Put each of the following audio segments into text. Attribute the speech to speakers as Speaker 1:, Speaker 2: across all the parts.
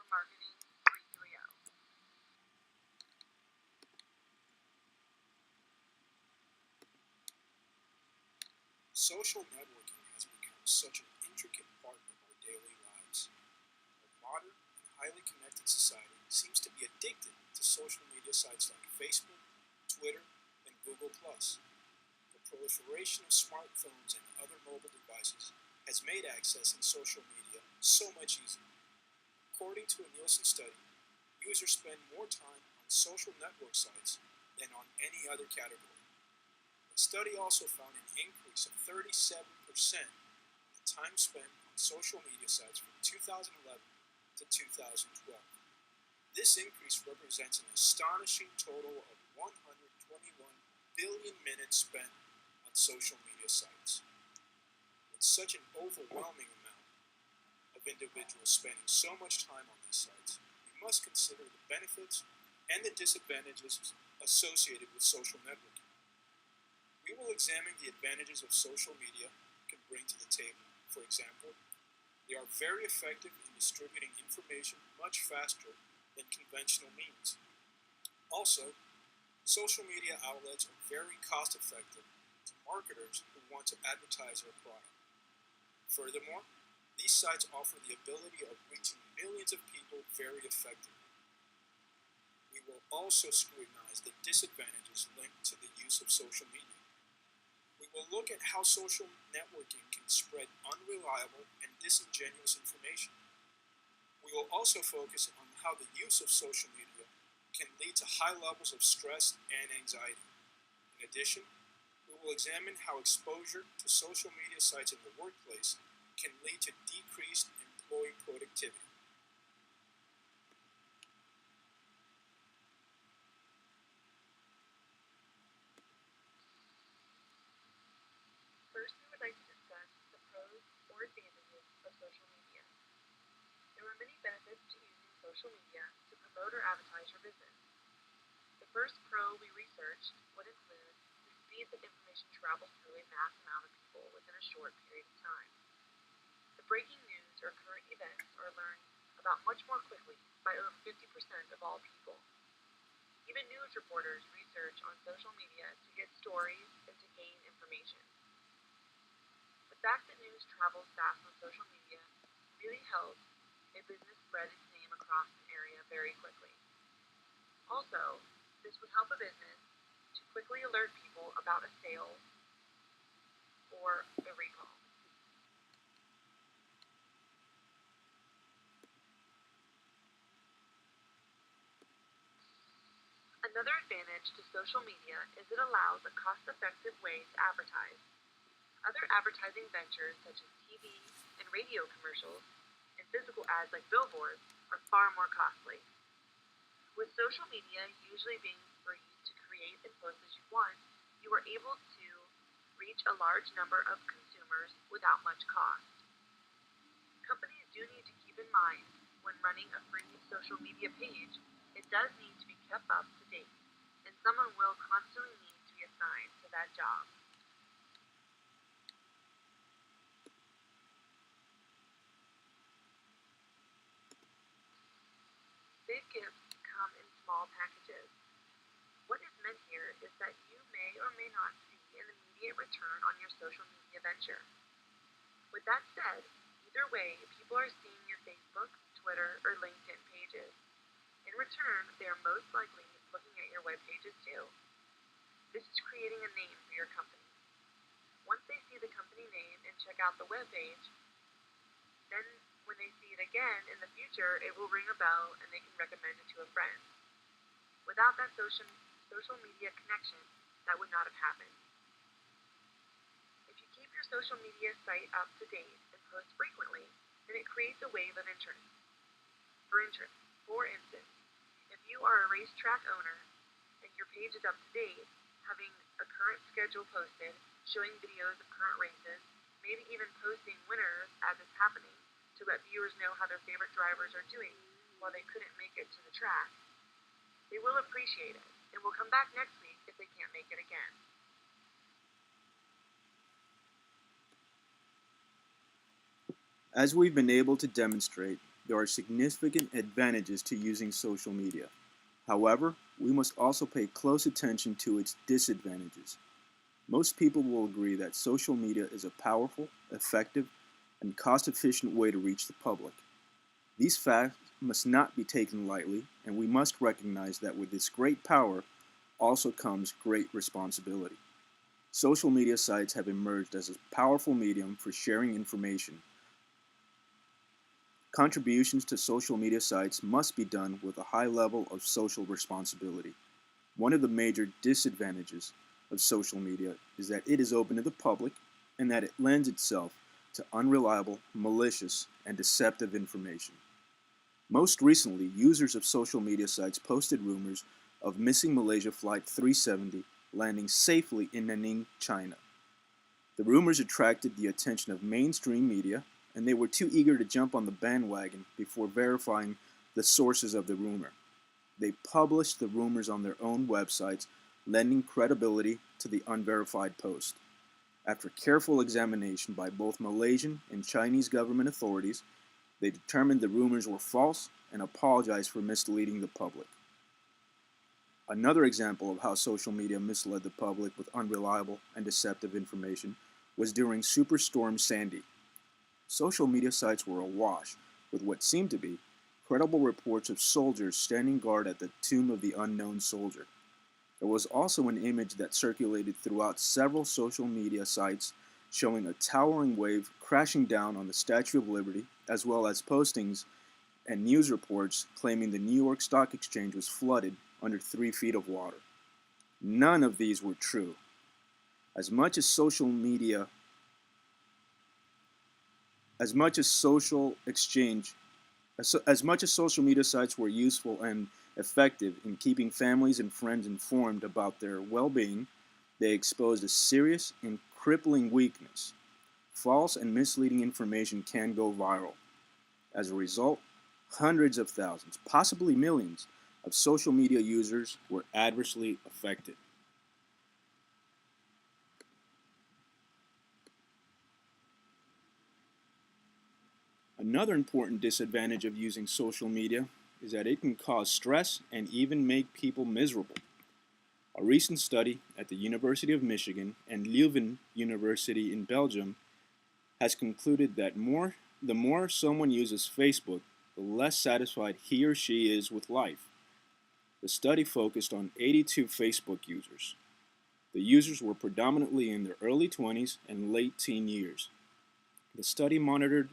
Speaker 1: Marketing 330.
Speaker 2: Social networking has become such an intricate part of our daily lives. Our modern and highly connected society seems to be addicted to social media sites like Facebook, Twitter, and Google+. The proliferation of smartphones and other mobile devices has made accessing social media so much easier. According to a Nielsen study, users spend more time on social network sites than on any other category. The study also found an increase of 37% in the time spent on social media sites from 2011 to 2012. This increase represents an astonishing total of 121 billion minutes spent on social media sites. With such an overwhelming amount of individuals spending so much time on these sites, we must consider the benefits and the disadvantages associated with social networking. We will examine the advantages of social media can bring to the table. For example, they are very effective in distributing information much faster than conventional means. Also, social media outlets are very cost effective to marketers who want to advertise their product. Furthermore, these sites offer the ability of reaching millions of people very effectively. We will also scrutinize the disadvantages linked to the use of social media. We will look at how social networking can spread unreliable and disingenuous information. We will also focus on how the use of social media can lead to high levels of stress and anxiety. In addition, we will examine how exposure to social media sites in the workplace can lead to decreased employee productivity.
Speaker 1: First, we would like to discuss the pros or advantages of social media. There are many benefits to using social media to promote or advertise your business. The first pro we researched would include the speed that information travels through a mass amount of people within a short period of time. The breaking news or current events are learned about much more quickly by over 50% of all people. Even news reporters research on social media to get stories and to gain information. The fact that news travels fast on social media really helps a business spread its name across an area very quickly. Also, this would help a business to quickly alert people about a sale or a recall. Another advantage to social media is it allows a cost-effective way to advertise. Other advertising ventures such as TV and radio commercials and physical ads like billboards are far more costly. With social media usually being free to create and post as you want, you are able to reach a large number of consumers without much cost. Companies do need to keep in mind when running a free social media page, it does need to be kept up to date, and someone will constantly need to be assigned to that job. Big gifts come in small packages. What is meant here is that you may or may not see an immediate return on your social media venture. With that said, either way, people are seeing your Facebook, Twitter, or LinkedIn pages. In return, they are most likely looking at your web pages too. This is creating a name for your company. Once they see the company name and check out the web page, then when they see it again in the future, it will ring a bell and they can recommend it to a friend. Without that social media connection, that would not have happened. If you keep your social media site up to date and post frequently, then it creates a wave of interest. For instance, if you are a racetrack owner and your page is up to date, having a current schedule posted, showing videos of current races, maybe even posting winners as it's happening to let viewers know how their favorite drivers are doing while they couldn't make it to the track, they will appreciate it and will come back next week if they can't make it again.
Speaker 3: As we've been able to demonstrate, there are significant advantages to using social media. However, we must also pay close attention to its disadvantages. Most people will agree that social media is a powerful, effective, and cost-efficient way to reach the public. These facts must not be taken lightly, and we must recognize that with this great power also comes great responsibility. Social media sites have emerged as a powerful medium for sharing information. Contributions to social media sites must be done with a high level of social responsibility. One of the major disadvantages of social media is that it is open to the public and that it lends itself to unreliable, malicious, and deceptive information. Most recently, users of social media sites posted rumors of missing Malaysia Flight 370 landing safely in Nanning, China. The rumors attracted the attention of mainstream media, and they were too eager to jump on the bandwagon before verifying the sources of the rumor. They published the rumors on their own websites, lending credibility to the unverified post. After careful examination by both Malaysian and Chinese government authorities, they determined the rumors were false and apologized for misleading the public. Another example of how social media misled the public with unreliable and deceptive information was during Superstorm Sandy. Social media sites were awash with what seemed to be credible reports of soldiers standing guard at the tomb of the unknown soldier. There was also an image that circulated throughout several social media sites showing a towering wave crashing down on the Statue of Liberty, as well as postings and news reports claiming the New York Stock Exchange was flooded under 3 feet of water. None of these were true. As much as social media As much as social sites were useful and effective in keeping families and friends informed about their well-being, they exposed a serious and crippling weakness. False and misleading information can go viral. As a result, hundreds of thousands, possibly millions, of social media users were adversely affected. Another important disadvantage of using social media is that it can cause stress and even make people miserable. A recent study at the University of Michigan and Leuven University in Belgium has concluded that the more someone uses Facebook, the less satisfied he or she is with life. The study focused on 82 Facebook users. The users were predominantly in their early 20s and late teen years. The study monitored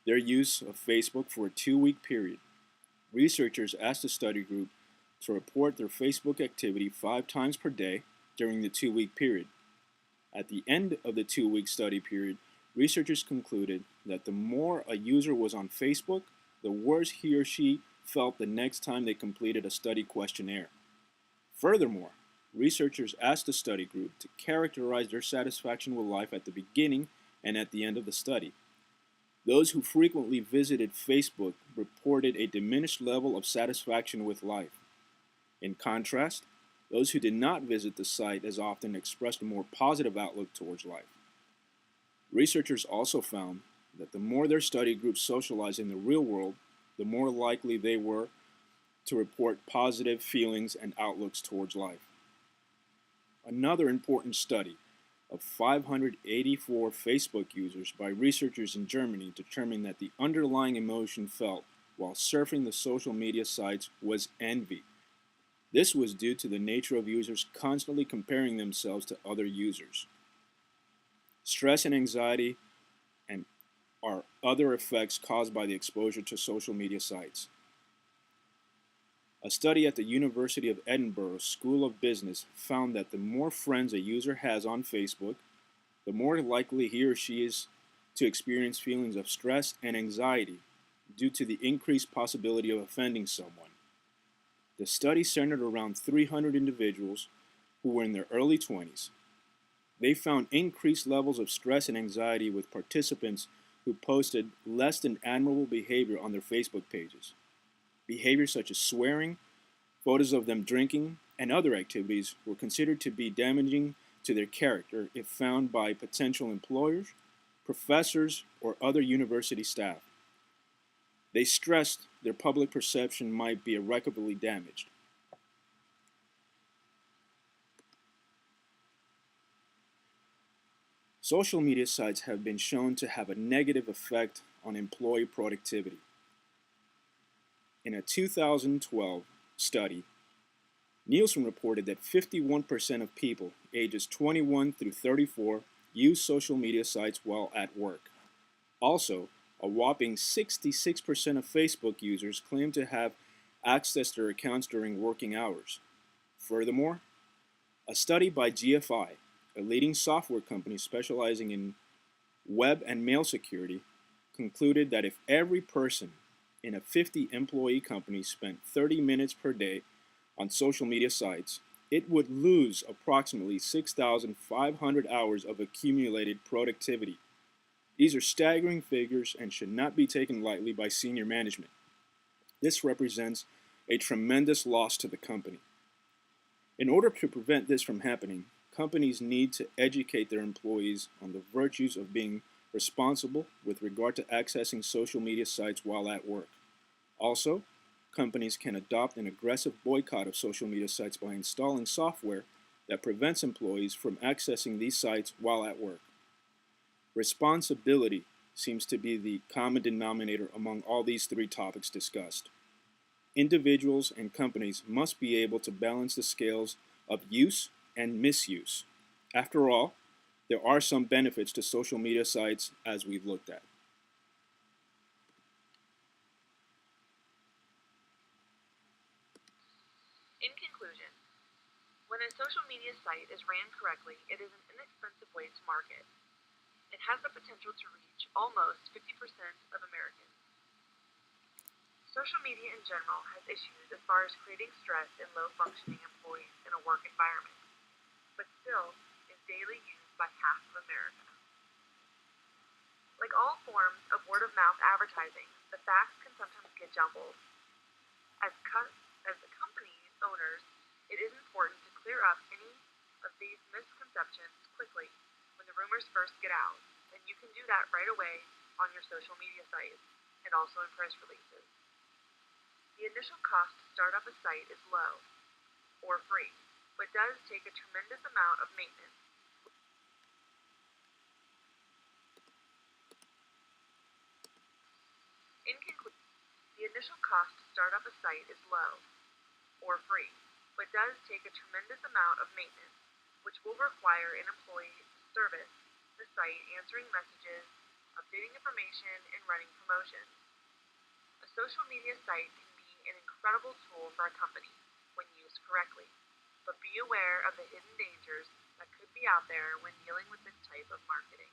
Speaker 3: their use of Facebook for a 2-week period. Researchers asked the study group to report their Facebook activity 5 times per day during the 2-week period. At the end of the 2-week study period, researchers concluded that the more a user was on Facebook, the worse he or she felt the next time they completed a study questionnaire. Furthermore, researchers asked the study group to characterize their satisfaction with life at the beginning and at the end of the study. Those who frequently visited Facebook reported a diminished level of satisfaction with life. In contrast, those who did not visit the site as often expressed a more positive outlook towards life. Researchers also found that the more their study groups socialized in the real world, the more likely they were to report positive feelings and outlooks towards life. Another important study of 584 Facebook users by researchers in Germany determined that the underlying emotion felt while surfing the social media sites was envy. This was due to the nature of users constantly comparing themselves to other users. Stress and anxiety are other effects caused by the exposure to social media sites. A study at the University of Edinburgh School of Business found that the more friends a user has on Facebook, the more likely he or she is to experience feelings of stress and anxiety due to the increased possibility of offending someone. The study centered around 300 individuals who were in their early 20s. They found increased levels of stress and anxiety with participants who posted less than admirable behavior on their Facebook pages. Behaviors such as swearing, photos of them drinking, and other activities were considered to be damaging to their character if found by potential employers, professors, or other university staff. They stressed their public perception might be irreparably damaged. Social media sites have been shown to have a negative effect on employee productivity. In a 2012 study, Nielsen reported that 51% of people ages 21 through 34 use social media sites while at work. Also, a whopping 66% of Facebook users claim to have accessed their accounts during working hours. Furthermore, a study by GFI, a leading software company specializing in web and mail security, concluded that if every person in a 50-employee company spent 30 minutes per day on social media sites, it would lose approximately 6,500 hours of accumulated productivity. These are staggering figures and should not be taken lightly by senior management. This represents a tremendous loss to the company. In order to prevent this from happening, companies need to educate their employees on the virtues of being responsible with regard to accessing social media sites while at work. Also, companies can adopt an aggressive boycott of social media sites by installing software that prevents employees from accessing these sites while at work. Responsibility seems to be the common denominator among all these three topics discussed. Individuals and companies must be able to balance the scales of use and misuse. After all, there are some benefits to social media sites as we've looked at.
Speaker 1: In conclusion, when a social media site is ran correctly, it is an inexpensive way to market. It has the potential to reach almost 50% of Americans. Social media in general has issues as far as creating stress in low-functioning employees in a work environment, but still is daily used by half of America. Like all forms of word-of-mouth advertising, the facts can sometimes get jumbled. As the company's owners, it is important to clear up any of these misconceptions quickly when the rumors first get out, and you can do that right away on your social media sites and also in press releases. The initial cost to start up a site is low or free, but does take a tremendous amount of maintenance. In conclusion, the initial cost to start up a site is low or free, but does take a tremendous amount of maintenance, which will require an employee to service the site, answering messages, updating information, and running promotions. A social media site can be an incredible tool for a company when used correctly, but be aware of the hidden dangers that could be out there when dealing with this type of marketing.